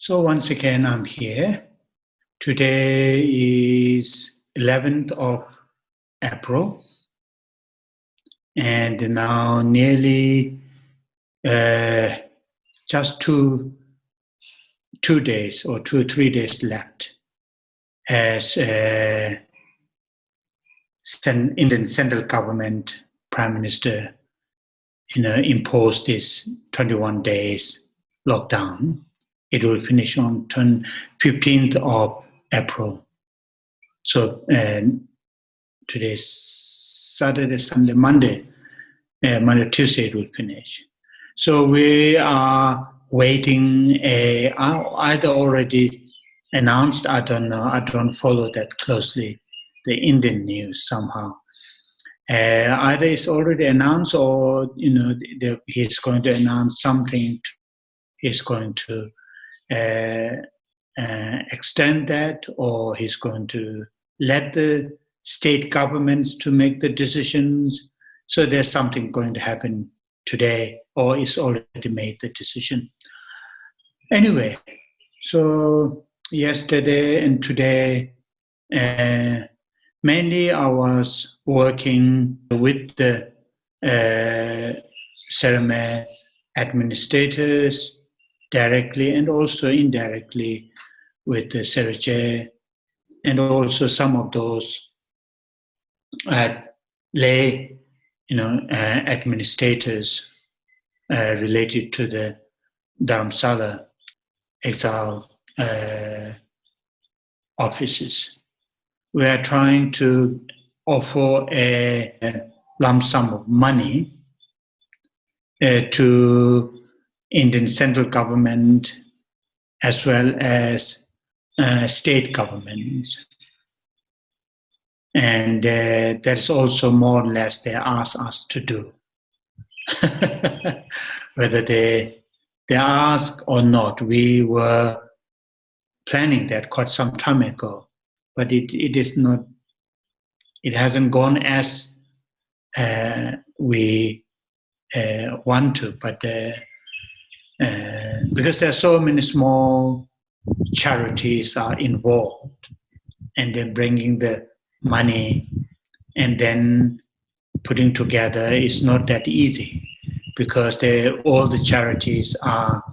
So once again, I'm here. Today is 11th of April, and now nearly just two days or 2 or 3 days left as Indian central government Prime Minister imposed this 21 days lockdown. It will finish on 15th of April. So today's Saturday, Sunday, Monday, Tuesday it will finish. So we are waiting. Either already announced, I don't know. I don't follow that closely, the Indian news somehow. Either it's already announced or, he's going to announce something. He's going to extend that, or he's going to let the state governments to make the decisions. So there's something going to happen today, or it's already made the decision. Anyway, so yesterday and today, mainly I was working with the ceremony administrators, directly and also indirectly with the Sera, and also some of those lay, administrators related to the Dharamsala exile offices. We are trying to offer a lump sum of money to Indian central government as well as state governments. And that is also more or less they ask us to do. Whether they ask or not, we were planning that quite some time ago, but it is not. It hasn't gone as we want to, but because there are so many small charities are involved, and they're bringing the money and then putting together is not that easy, because all the charities are,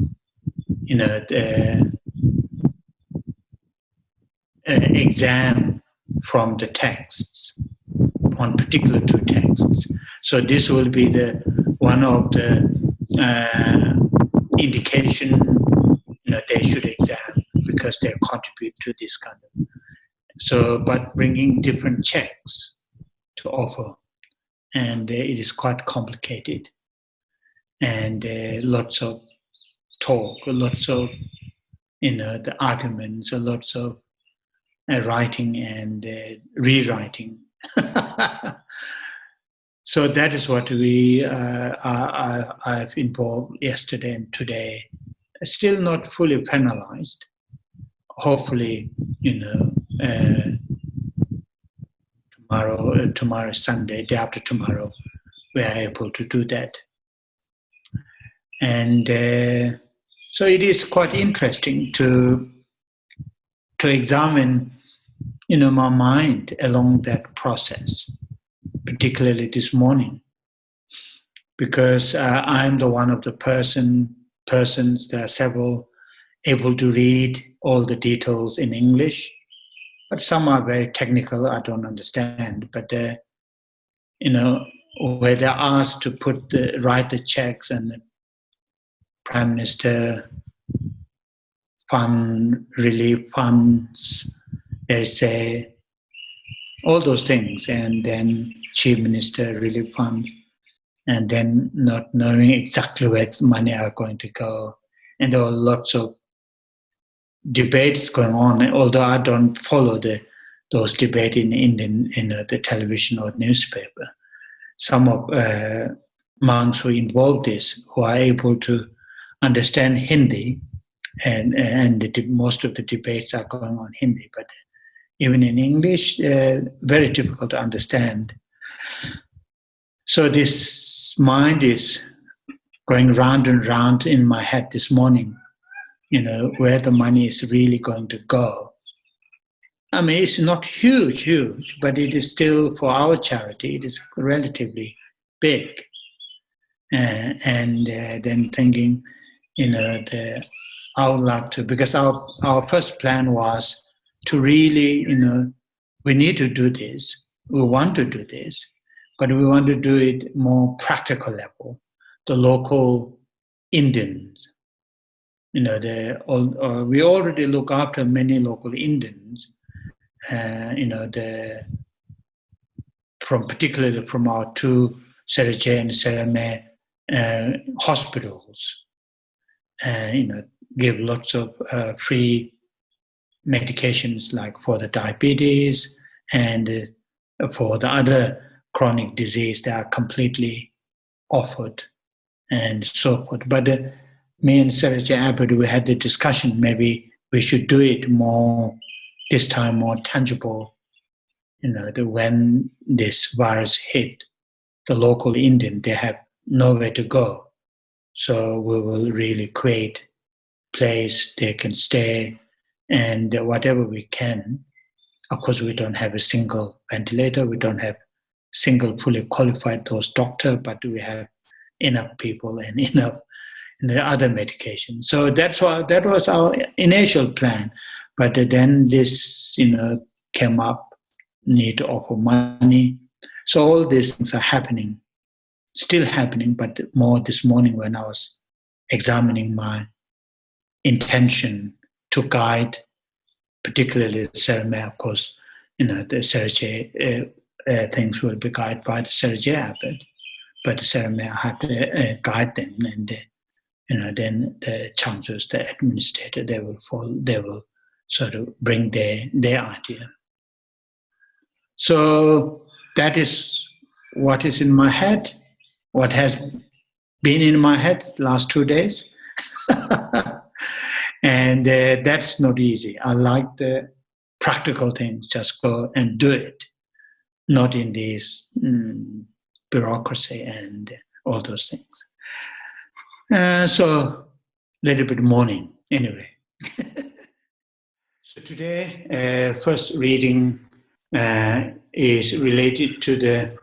exam from the texts on particular two texts. So this will be the one of the indication they should examine, because they contribute to this kind of. So, but bringing different checks to offer, and it is quite complicated, and lots of talk, lots of the arguments, lots of writing and rewriting. So that is what I've involved yesterday and today. Still not fully penalized. Hopefully, tomorrow Sunday, day after tomorrow, we are able to do that. And so it is quite interesting to examine, my mind along that process, particularly this morning, because I'm the one of the persons. There are several able to read all the details in English, but some are very technical. I don't understand. But where they're asked to write the checks, and the Prime Minister fund, relief funds, there's all those things, and then Chief Minister relief funds, and then not knowing exactly where the money are going to go. And there are lots of debates going on, although I don't follow those debates in the television or newspaper. Some of monks who involved this, who are able to understand Hindi, and most of the debates are going on Hindi, but even in English, very difficult to understand. So this mind is going round and round in my head this morning, where the money is really going to go. I mean, it's not huge, but it is still, for our charity, it is relatively big. And then thinking, I would like to, because our first plan was to really, we need to do this, we want to do this, but we want to do it more practical level. The local Indians, we already look after many local Indians, particularly from our two Sera and Sera hospitals, give lots of free medications like for the diabetes and for the other chronic disease. They are completely offered and so forth. But me and Sera Abbott, we had the discussion, maybe we should do it more, this time more tangible, when this virus hit the local Indian, they have nowhere to go. So we will really create place they can stay and whatever we can. Of course, we don't have a single ventilator. We don't have single fully qualified those doctor, but we have enough people and enough in the other medication. So that was our initial plan. But then this, came up, need to offer money. So all these things are happening, still happening, but more this morning when I was examining my intention to guide, particularly the Sera, of course, the Sera things will be guided by the Sera Abbot, but the Sera have to guide them, and then the chancellors, the administrator, they will sort of bring their idea. So that is what is in my head, what has been in my head last 2 days. And that's not easy. I like the practical things, just go and do it, not in this bureaucracy and all those things. So a little bit mourning anyway. So today, first reading is related to the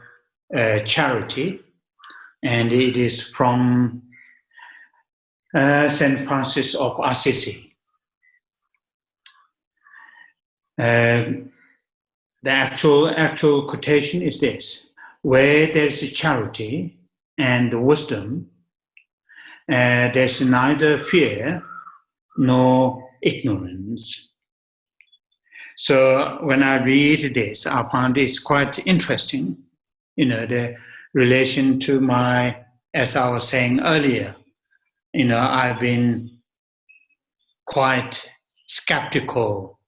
charity, and it is from St. Francis of Assisi. The actual quotation is this: where there is a charity and wisdom, there's neither fear nor ignorance. So when I read this, I found it's quite interesting, the relation to as I was saying earlier, I've been quite skeptical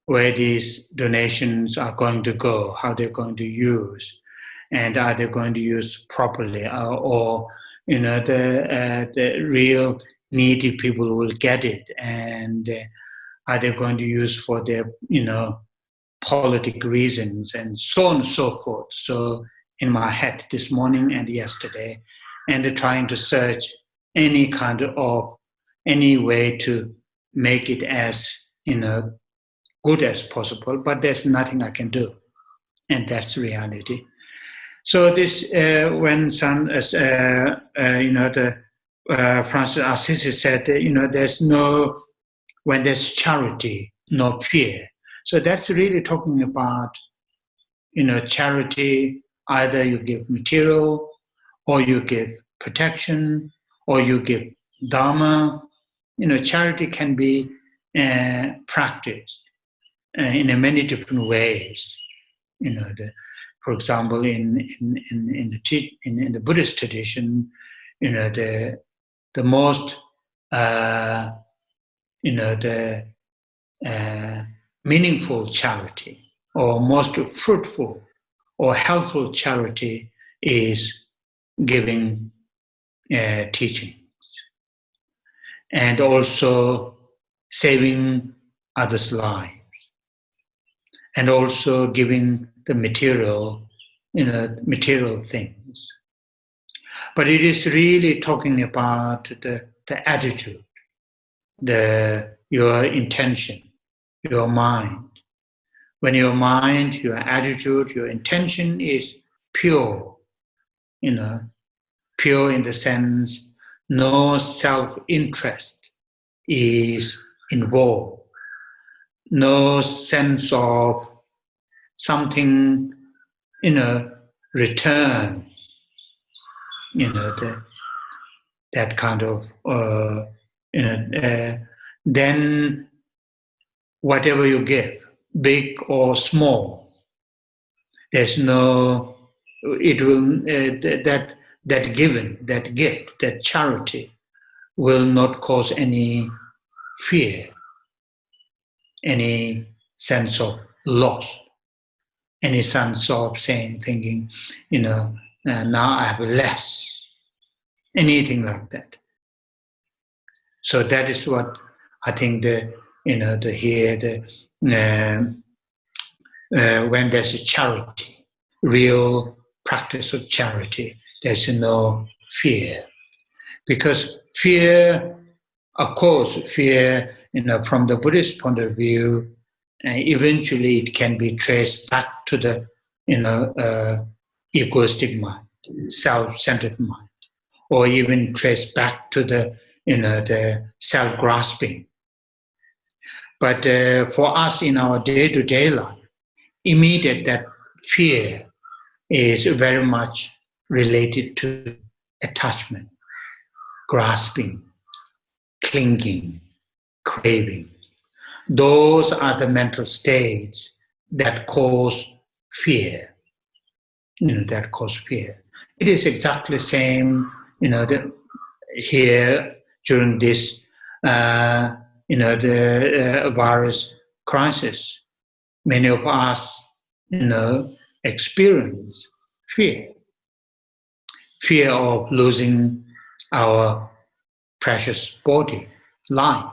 where these donations are going to go, how they're going to use, and are they going to use properly, or the real needy people will get it, and are they going to use for their politic reasons, and so on and so forth. So in my head this morning and yesterday, and trying to search any way to make it as good as possible, but there's nothing I can do, and that's the reality. So this when Francis Assisi said, when there's charity, no fear. So that's really talking about charity. Either you give material, or you give protection, or you give dharma. Charity can be practiced in many different ways. For example, in the Buddhist tradition, the most meaningful charity, or most fruitful or helpful charity, is giving teachings, and also saving others' lives, and also giving the material things. But it is really talking about the attitude your intention, your mind. When your mind, your attitude, your intention is pure, pure in the sense no self-interest is involved, no sense of something, return, that kind of, then whatever you give, big or small, there's no, it will, that given, that gift, that charity will not cause any fear, any sense of loss, any sense of thinking, now I have less, anything like that. So that is what I think when there's a charity, real practice of charity, there's no fear. Because fear, of course, fear, from the Buddhist point of view, eventually it can be traced back to the, egoistic mind, self-centered mind, or even traced back to the, the self-grasping. But for us in our day-to-day life, immediate that fear is very much related to attachment, grasping, clinging, craving. Those are the mental states that cause fear. That cause fear. It is exactly the same, here during this, the virus crisis. Many of us, experience fear. Fear of losing our precious body, life.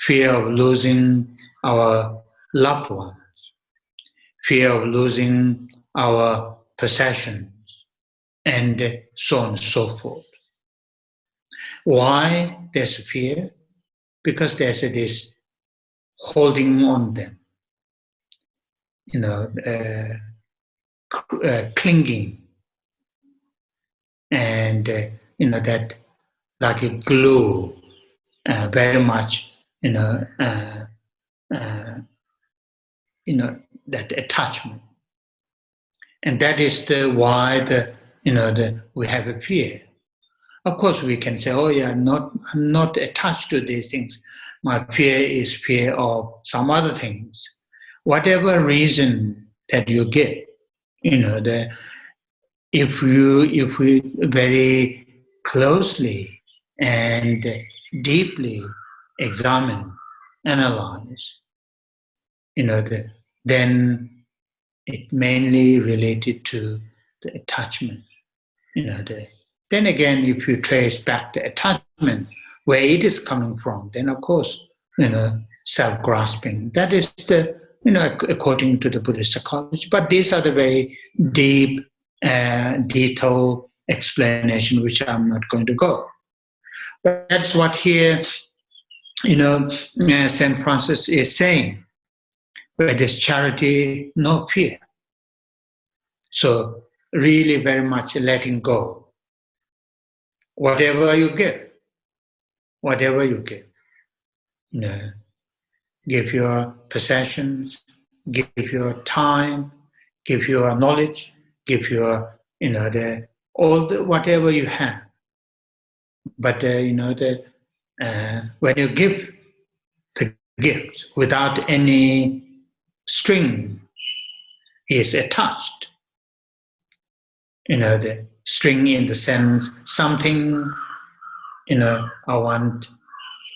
Fear of losing our loved ones. Fear of losing our possessions, and so on and so forth. Why there's fear? Because there's this holding on them, clinging, and that like a glue, very much, that attachment, and that is why we have a fear. Of course, we can say, "Oh, yeah, I'm not attached to these things. My fear is fear of some other things." Whatever reason that you give, if we very closely and deeply examine, analyze, then it mainly related to the attachment. Then again, if you trace back the attachment, where it is coming from, then of course, self-grasping. That is the, according to the Buddhist psychology. But these are the very deep, detailed explanation, which I'm not going to go. But that's what here, St. Francis is saying. Where there's charity, no fear. So really very much letting go. Whatever you give, give your possessions, give your time, give your knowledge, give your, whatever you have. But, when you give the gifts without any string is attached, the string in the sense something, I want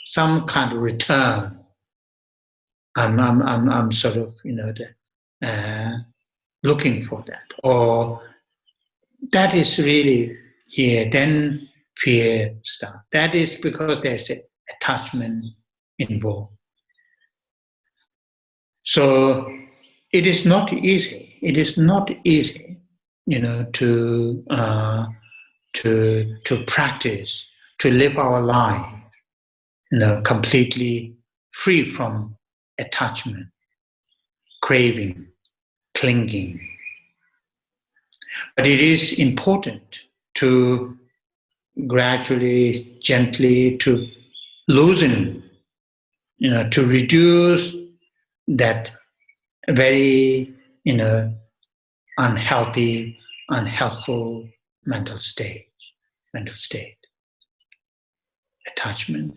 some kind of return. I'm sort of, looking for that, or that is really here. Then fear starts. That is because there's an attachment involved. So it is not easy. It is not easy, to practice, to live our life completely free from attachment, craving, clinging. But it is important to gradually, gently to loosen, to reduce that very, unhealthy, unhelpful mental state, attachment.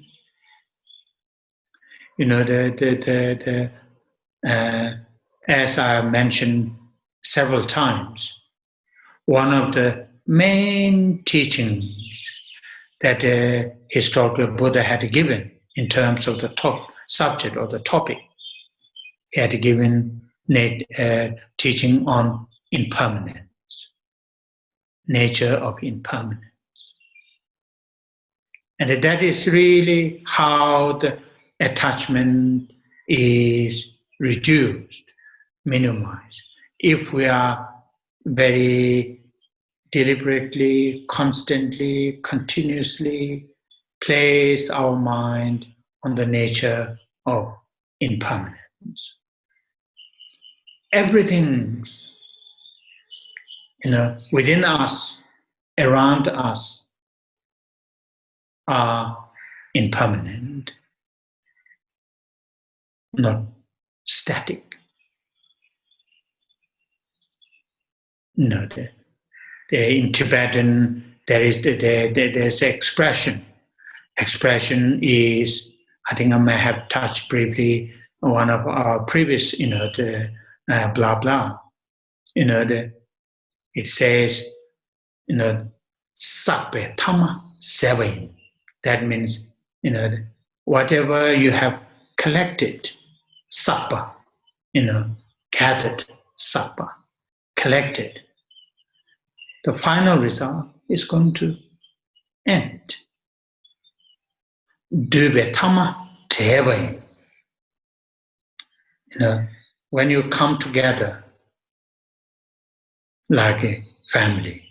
As I mentioned several times, one of the main teachings that historical Buddha had given in terms of the top subject or the topic, he had given teaching on impermanence, nature of impermanence. And that is really how the attachment is reduced, minimized. If we are very deliberately, constantly, continuously place our mind on the nature of impermanence. Everything, within us, around us, are impermanent, not static. In Tibetan, there's an expression. Expression is, I think I may have touched briefly one of our previous, blah blah. It says, sakpe tama sevain. That means, whatever you have collected, sakpa, gathered, sakpa, collected, the final result is going to end. Dube tama tevain. When you come together like a family,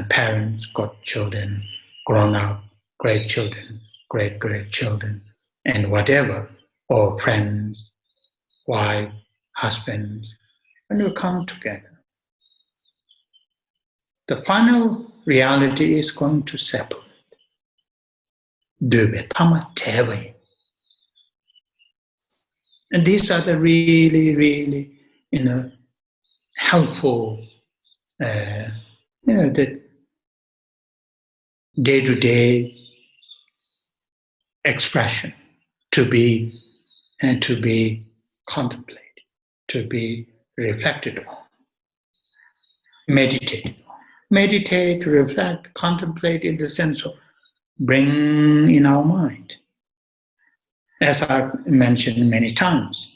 parents, godchildren, grown up, great children, great grandchildren, and whatever, or friends, wife, husbands, when you come together, the final reality is going to separate. And these are the really, really, helpful, the day-to-day expression to be contemplated, to be reflected on, meditated on. Meditate, reflect, contemplate in the sense of bring in our mind. As I've mentioned many times,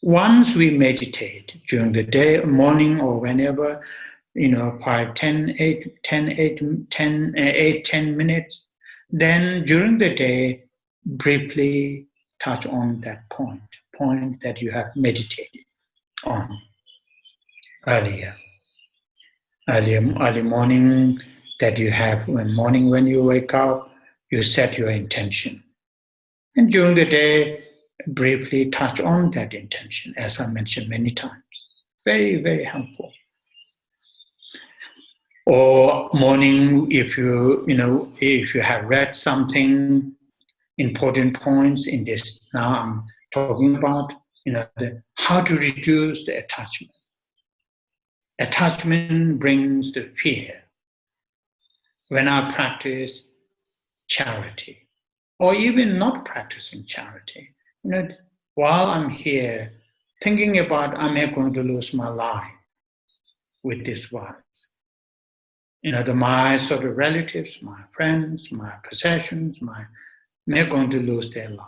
once we meditate during the day, morning, or whenever, 5, 10, 10 minutes, then during the day, briefly touch on that point that you have meditated on early morning, that you have when you wake up, you set your intention. And during the day, briefly touch on that intention, as I mentioned many times. Very, very helpful. Or morning, if you have read something, important points in this, now I'm talking about, how to reduce the attachment. Attachment brings the fear. When I practice charity, or even not practicing charity, while I'm here thinking about, am I going to lose my life with this violence? My sort of relatives, my friends, my possessions, am I going to lose their life?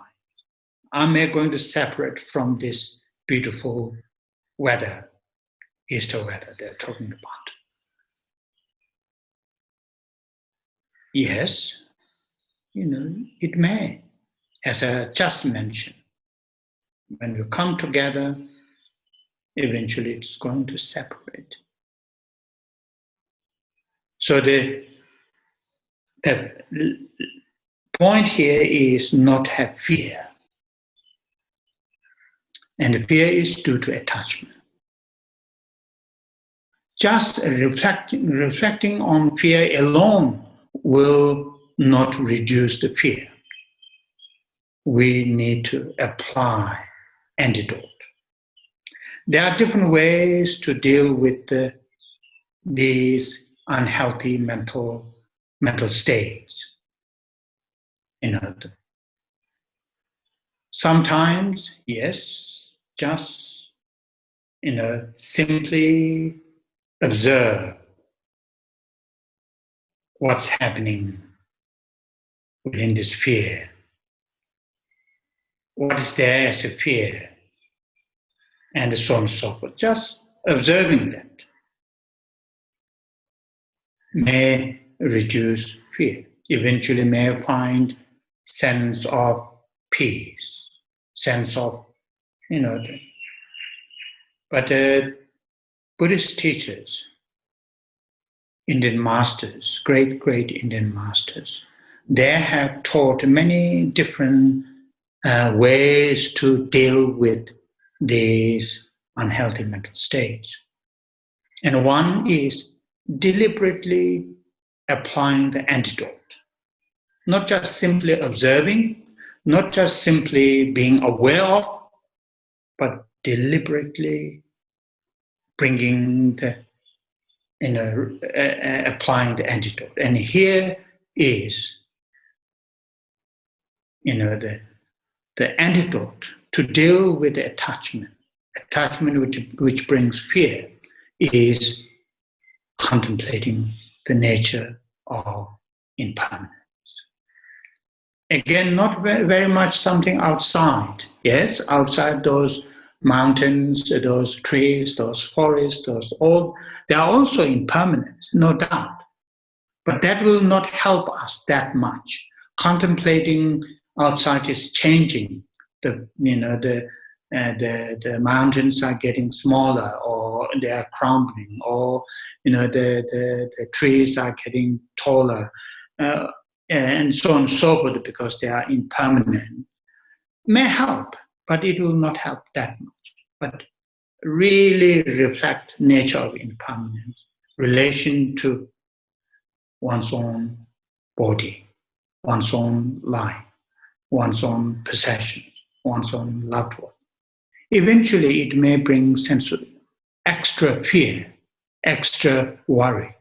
Am I going to separate from this beautiful weather, Easter weather they're talking about? Yes, it may. As I just mentioned, when we come together, eventually it's going to separate. So the The point here is not have fear. And the fear is due to attachment. Just reflecting on fear alone will not reduce the fear. We need to apply antidote. There are different ways to deal with these unhealthy mental states. Sometimes, yes, just simply observe what's happening within this fear. What is there as a fear? And so on and so forth. Just observing that may reduce fear. Eventually may find sense of peace, sense of, but Buddhist teachers, Indian masters, great Indian masters, they have taught many different ways to deal with these unhealthy mental states. And one is deliberately applying the antidote. Not just simply observing, not just simply being aware of, but deliberately bringing the, applying the antidote. And here is, the antidote to deal with the attachment which brings fear, is contemplating the nature of impermanence. Again, not very much something outside. Yes, outside those mountains, those trees, those forests, they are also impermanent, no doubt. But that will not help us that much. Contemplating outside is changing. The mountains are getting smaller, or they are crumbling, or the trees are getting taller, and so on and so forth, because they are impermanent. May help, but it will not help that much. But really reflect nature of impermanence, relation to one's own body, one's own life, one's own possessions, one's own loved one. Eventually, it may bring sense of extra fear, extra worry.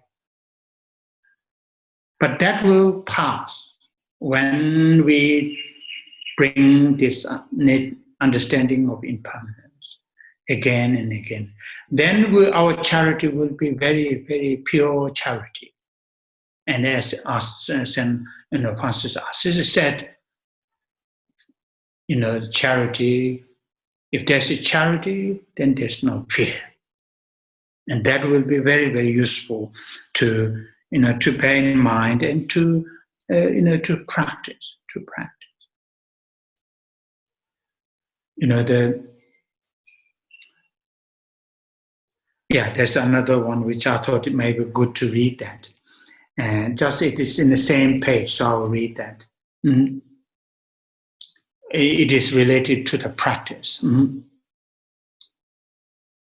But that will pass when we bring this understanding of impermanence again and again. Then our charity will be very, very pure charity. And as Pastor Assisi said, charity, if there's a charity, then there's no fear. And that will be very, very useful to bear in mind and to practice. There's another one which I thought it may be good to read that. And just it is in the same page, so I'll read that. Mm-hmm. It is related to the practice. Mm-hmm.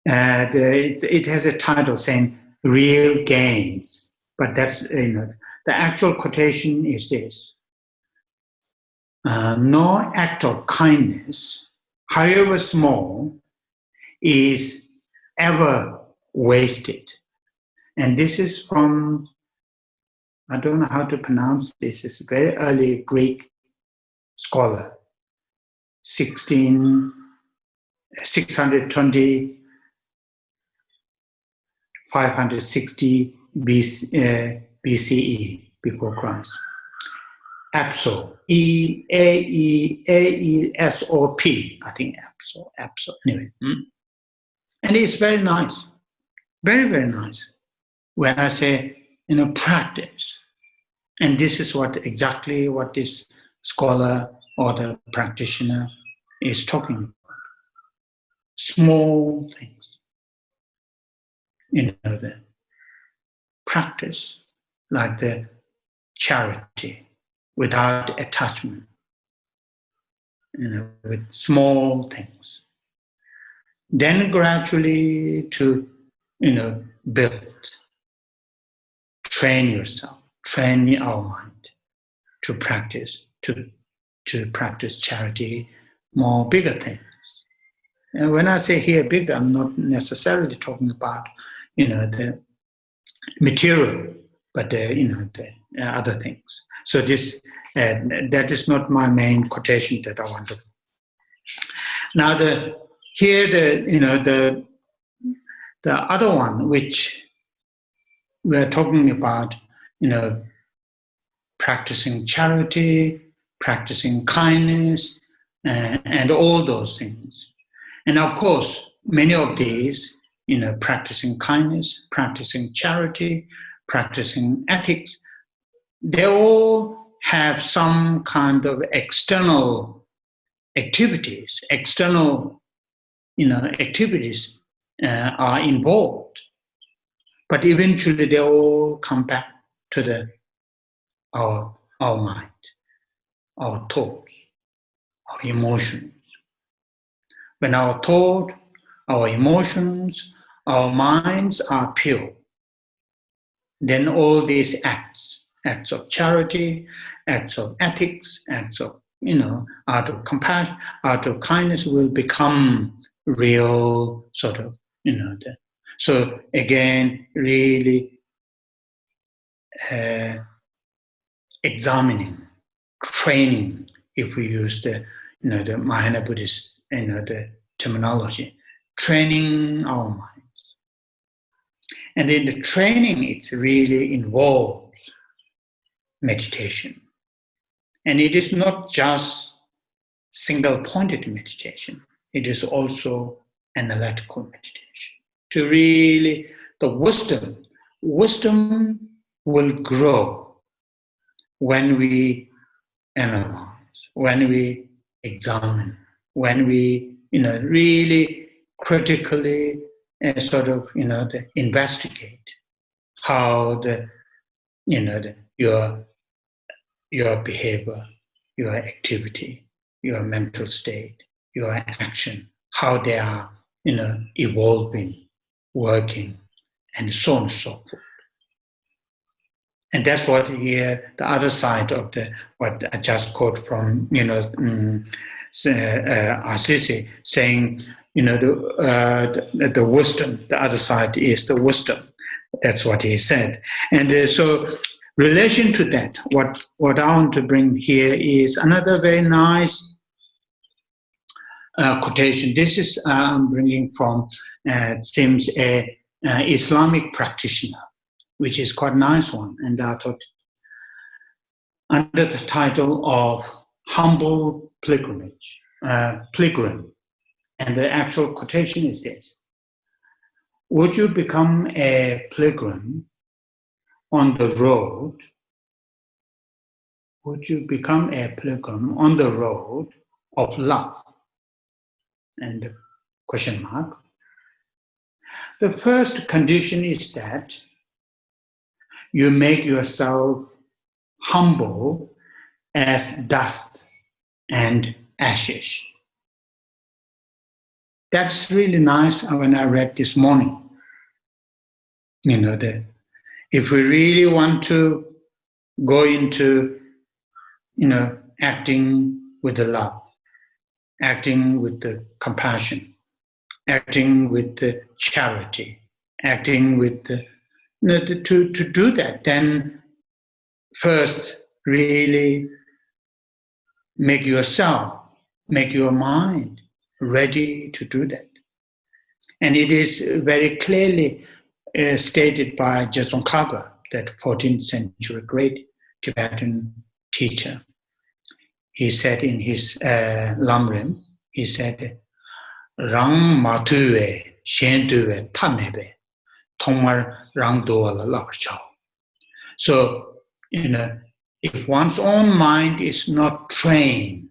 It has a title saying "Real Gains," but that's the actual quotation is this: "No act of kindness, however small, is ever wasted." And this is from, I don't know how to pronounce this. It's a very early Greek scholar, 620. 560 BCE, before Christ. Aesop, Aesop, I think Aesop, anyway. And it's very nice, very, very nice. When I say, practice, and this is exactly what this scholar or the practitioner is talking about. Small things. The practice, like the charity, without attachment, with small things. Then gradually to, build, train yourself, train our mind to practice charity, more bigger things. And when I say here big, I'm not necessarily talking about, the material, but the other things. So this that is not my main quotation that I want to. Now the other one which we are talking about, practicing charity, practicing kindness, and all those things. And of course, many of these, practicing kindness, practicing charity, practicing ethics, they all have some kind of external activities. External, activities are involved, but eventually they all come back to our mind, our thoughts, our emotions. When our thought, our emotions, our minds are pure, then all these acts of charity, acts of ethics, acts of, out of compassion, out of kindness will become real sort of, so again, really examining, training, if we use the Mahayana Buddhist, the terminology, training our minds. And in the training, it really involves meditation. And it is not just single-pointed meditation. It is also analytical meditation. To really, the wisdom will grow when we analyze, when we examine, when we, really critically investigate how your behavior, your activity, your mental state, your action, how they are, evolving, working, and so on and so forth. And that's what here, the other side of what I just quote from, Assisi, saying, the wisdom, the other side is the wisdom. That's what he said. And so relation to that, what I want to bring here is another very nice quotation. This is I'm bringing from, seems a Islamic practitioner, which is quite a nice one. And I thought, under the title of Humble Pilgrimage, Pilgrim, and the actual quotation is this: would you become a pilgrim on the road? Would you become a pilgrim on the road of love? And the question mark. The first condition is that you make yourself humble as dust and ashes. That's really nice when I read this morning. If we really want to go into, acting with the love, acting with the compassion, acting with the charity, acting with the, to do that, then first really make yourself, make your mind ready to do that. And it is very clearly stated by Geshe, that 14th century great Tibetan teacher. He said in his Lamrim, he said, Rang matue, shentuwe, tamebe, tongmar rang doala labarchao. So, if one's own mind is not trained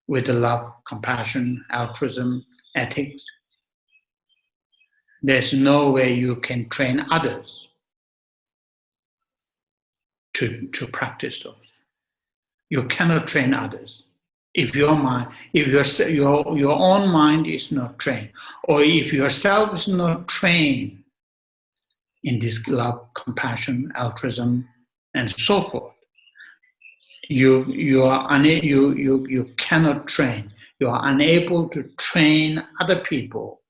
with the love, compassion, altruism, ethics, there's no way you can train others to practice those. You cannot train others. If your mind, if your own mind is not trained, or if yourself is not trained in this love, compassion, altruism, and so forth, you cannot train. You are unable to train other people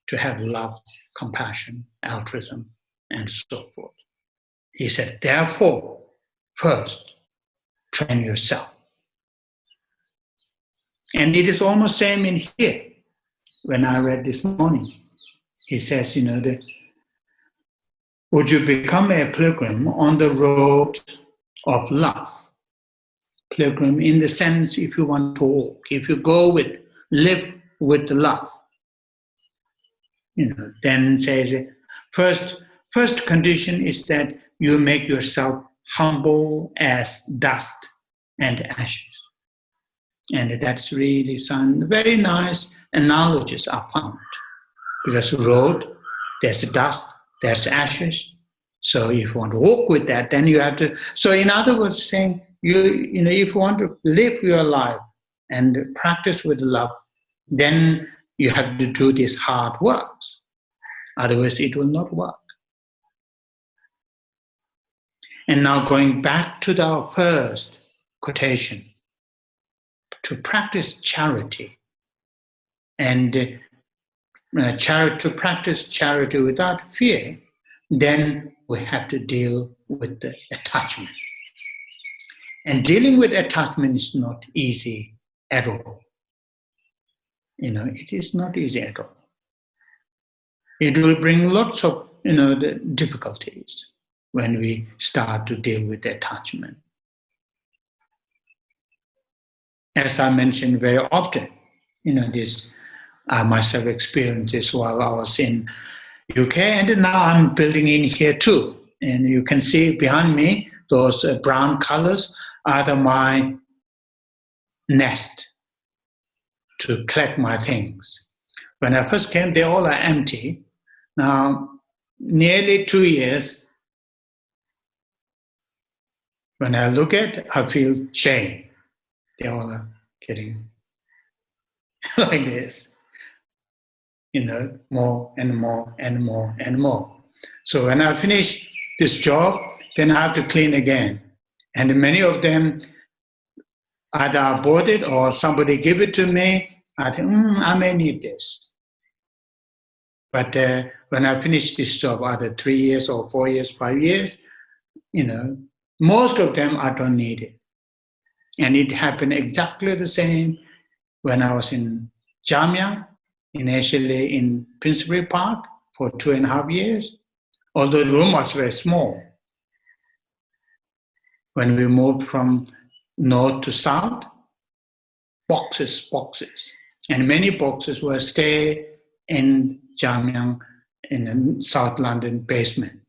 to have love, compassion, altruism, and so forth. He said, therefore, first, train yourself. And it is almost same in here. When I read this morning, he says, would you become a pilgrim on the road of love? Pilgrim in the sense, if you want to walk, if you live with love, then says, first condition is that you make yourself humble as dust and ashes. And that's really some very nice analogies are found. Because road, there's dust, there's ashes. So if you want to walk with that, then you have to. So in other words, saying, if you want to live your life and practice with love, then you have to do these hard works. Otherwise, it will not work. And now going back to our first quotation, to practice charity and to practice charity without fear, then we have to deal with the attachment. And dealing with attachment is not easy at all. It is not easy at all. It will bring lots of, the difficulties when we start to deal with attachment. As I mentioned very often, this I myself experienced this while I was in UK, and now I'm building in here too. And you can see behind me, those brown colors are my nest to collect my things. When I first came, they all are empty. Now, nearly 2 years, when I look at it, I feel shame. They all are getting like this, more and more and more and more. So when I finish this job, then I have to clean again. And many of them, either I bought it or somebody give it to me. I think, I may need this. But when I finish this job, either 3 years or 4 years, 5 years, most of them I don't need it. And it happened exactly the same when I was in Jamyang, initially in Principal Park for 2.5 years, although the room was very small. When we moved from north to south, boxes. And many boxes were stay in Jamyang in the South London basement.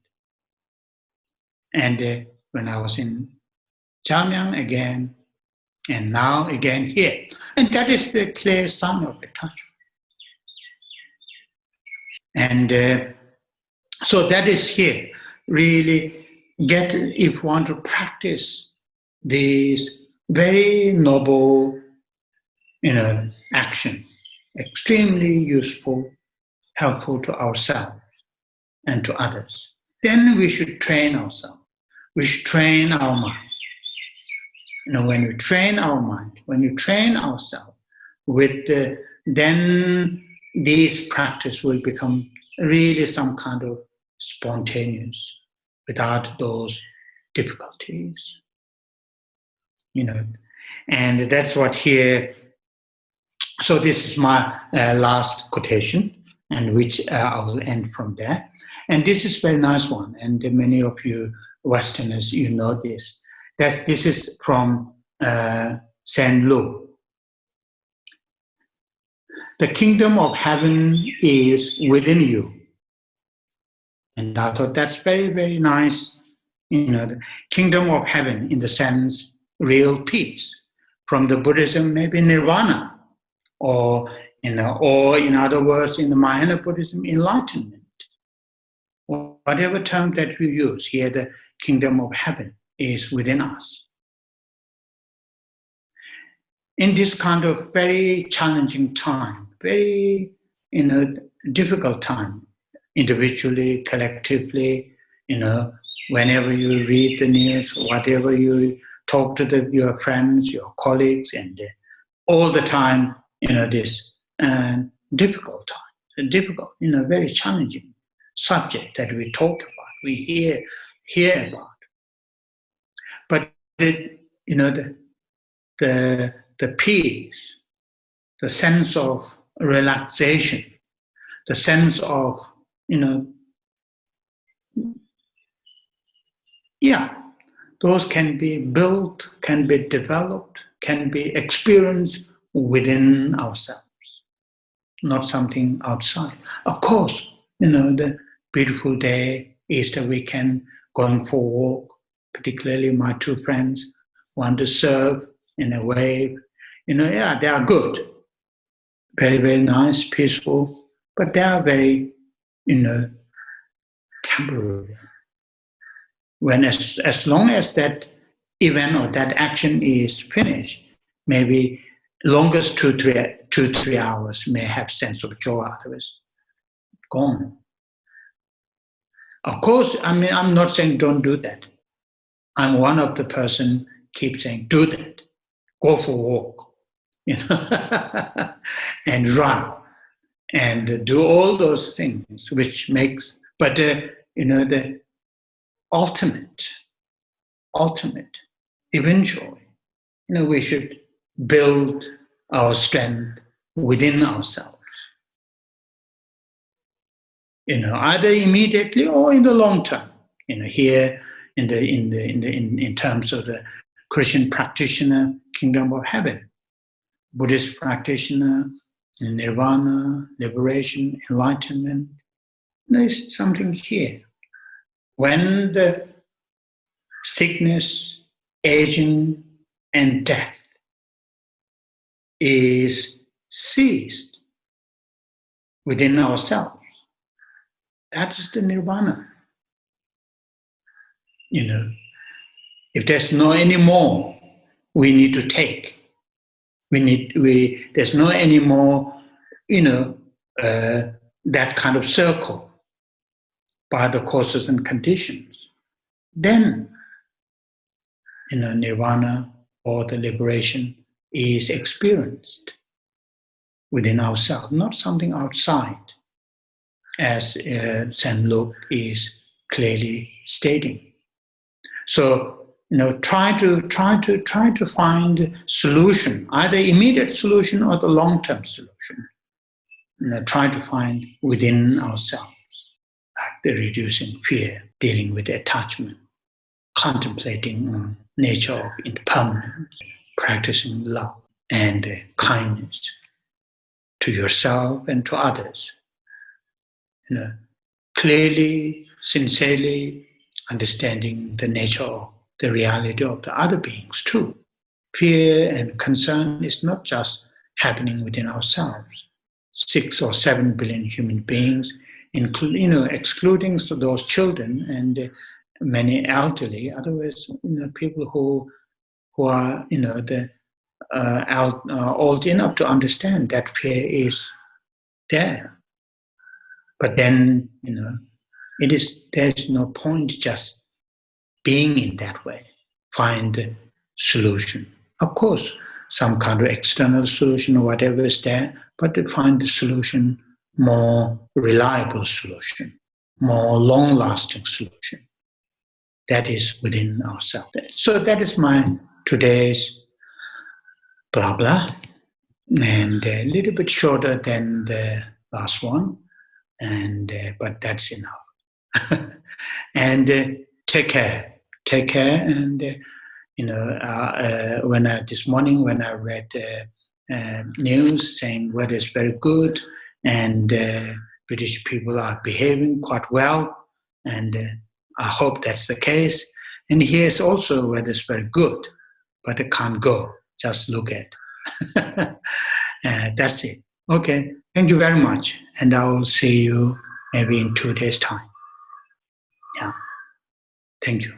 And when I was in Jamyang again, and now again here. And that is the clear sign of attachment. And so that is here. Really if you want to practice these very noble, action, extremely useful, helpful to ourselves and to others, then we should train ourselves. We should train our mind. When we train our mind, when we train ourselves, then these practice will become really some kind of spontaneous, without those difficulties. And that's what here. So this is my last quotation, and which I will end from there. And this is a very nice one, and many of you Westerners, know this. That this is from Saint Luke. The kingdom of heaven is within you. And I thought that's very, very nice. The kingdom of heaven in the sense real peace. From the Buddhism, maybe Nirvana, or in other words, in the Mahayana Buddhism, Enlightenment. Whatever term that you use, here the kingdom of heaven. is within us. In this kind of very challenging time, very difficult time, individually, collectively, whenever you read the news, whatever you talk to your friends, your colleagues, and all the time, this difficult time, difficult, very challenging subject that we talk about, we hear about. But the peace, the sense of relaxation, the sense of, those can be built, can be developed, can be experienced within ourselves, not something outside. Of course, the beautiful day, Easter weekend, going for a walk, particularly my two friends want to serve in a way, they are good, very, very nice, peaceful, but they are very, temporary. When as long as that event or that action is finished, maybe longest 2-3 hours may have sense of joy, otherwise gone. Of course, I'm not saying don't do that. I'm one of the person keep saying do that, go for a walk, and run, and do all those things which makes. But the ultimate, eventually, we should build our strength within ourselves. Either immediately or in the long term. Here in terms of the Christian practitioner, kingdom of heaven, Buddhist practitioner, Nirvana, liberation, enlightenment. There's something here. When the sickness, aging, and death is ceased within ourselves, that is the Nirvana. If there's no anymore, we need to take. There's no anymore, that kind of circle by the causes and conditions. Then, Nirvana or the liberation is experienced within ourselves, not something outside, as St. Luke is clearly stating. So, try to find solution, either immediate solution or the long-term solution. Try to find within ourselves, like the reducing fear, dealing with attachment, contemplating nature of impermanence, practicing love and kindness to yourself and to others. Clearly, sincerely understanding the nature of the reality of the other beings too. Fear and concern is not just happening within ourselves. 6 or 7 billion human beings, excluding those children and many elderly, otherwise, people who are, old enough to understand that fear is there. But then, there's no point just being in that way. Find a solution. Of course, some kind of external solution or whatever is there, but to find the solution, more reliable solution, more long-lasting solution. That is within ourselves. So that is my today's blah blah, and a little bit shorter than the last one, but that's enough. And take care, and this morning when I read news saying weather is very good and British people are behaving quite well, and I hope that's the case. And here's also weather is very good, but it can't go. Just look at. That's it. Okay. Thank you very much, and I will see you maybe in 2 days' time. Yeah. Thank you.